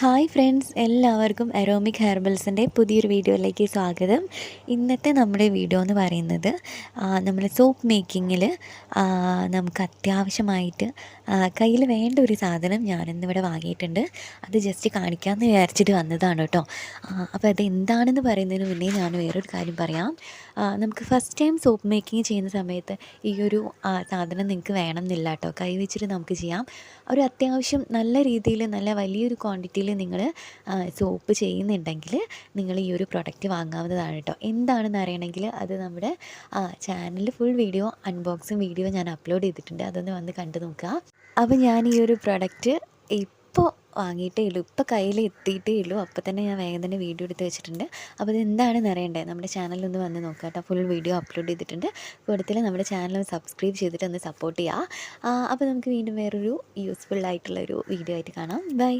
Hi friends, എല്ലാവർക്കും അരോമിക് ഹെർബൽസിൻ്റെ പുതിയൊരു വീഡിയോയിലേക്ക് സ്വാഗതം. ഇന്നത്തെ നമ്മുടെ വീഡിയോ എന്ന് പറയുന്നത് നമ്മൾ സോപ്പ് മേക്കിങ്ങിൽ നമുക്ക് അത്യാവശ്യമായിട്ട് കയ്യിൽ വേണ്ട ഒരു സാധനം ഞാനിന്നിവിടെ വാങ്ങിയിട്ടുണ്ട്. അത് ജസ്റ്റ് കാണിക്കാമെന്ന് വിചാരിച്ചിട്ട് വന്നതാണ് കേട്ടോ. അപ്പോൾ അതെന്താണെന്ന് പറയുന്നതിന് മുന്നേ ഞാൻ വേറൊരു കാര്യം പറയാം. നമുക്ക് ഫസ്റ്റ് ടൈം സോപ്പ് മേക്കിങ് ചെയ്യുന്ന സമയത്ത് ഈ ഒരു സാധനം നിങ്ങൾക്ക് വേണമെന്നില്ല കേട്ടോ. കൈ വെച്ചിട്ട് നമുക്ക് ചെയ്യാം. ഒരു അത്യാവശ്യം നല്ല രീതിയിൽ നല്ല വലിയൊരു ക്വാണ്ടിറ്റിയിൽ നിങ്ങൾ സോപ്പ് ചെയ്യുന്നുണ്ടെങ്കിൽ നിങ്ങൾ ഈ ഒരു പ്രൊഡക്റ്റ് വാങ്ങാവുന്നതാണ് കേട്ടോ. എന്താണെന്ന് അറിയണമെങ്കിൽ അത് നമ്മുടെ ചാനലിൽ ഫുൾ വീഡിയോ അൺബോക്സിങ് വീഡിയോ ഞാൻ അപ്ലോഡ് ചെയ്തിട്ടുണ്ട്. അതൊന്ന് വന്ന് കണ്ടു നോക്കുക. അപ്പോൾ ഞാൻ ഈ ഒരു പ്രൊഡക്റ്റ് ഇപ്പോൾ വാങ്ങിയിട്ടേ ഉള്ളൂ, ഇപ്പോൾ കയ്യിൽ എത്തിയിട്ടേ ഉള്ളൂ. അപ്പോൾ തന്നെ ഞാൻ വേഗം തന്നെ വീഡിയോ എടുത്ത് വെച്ചിട്ടുണ്ട്. അപ്പോൾ ഇത് എന്താണെന്ന് അറിയണ്ടേ, നമ്മുടെ ചാനലൊന്ന് വന്ന് നോക്കുക കേട്ടോ. ഫുൾ വീഡിയോ അപ്ലോഡ് ചെയ്തിട്ടുണ്ട്. കൂടുതൽ നമ്മുടെ ചാനൽ സബ്സ്ക്രൈബ് ചെയ്തിട്ട് ഒന്ന് സപ്പോർട്ട് ചെയ്യുക. അപ്പോൾ നമുക്ക് വീണ്ടും വേറൊരു യൂസ്ഫുൾ ആയിട്ടുള്ളൊരു വീഡിയോ ആയിട്ട് കാണാം. ബൈ.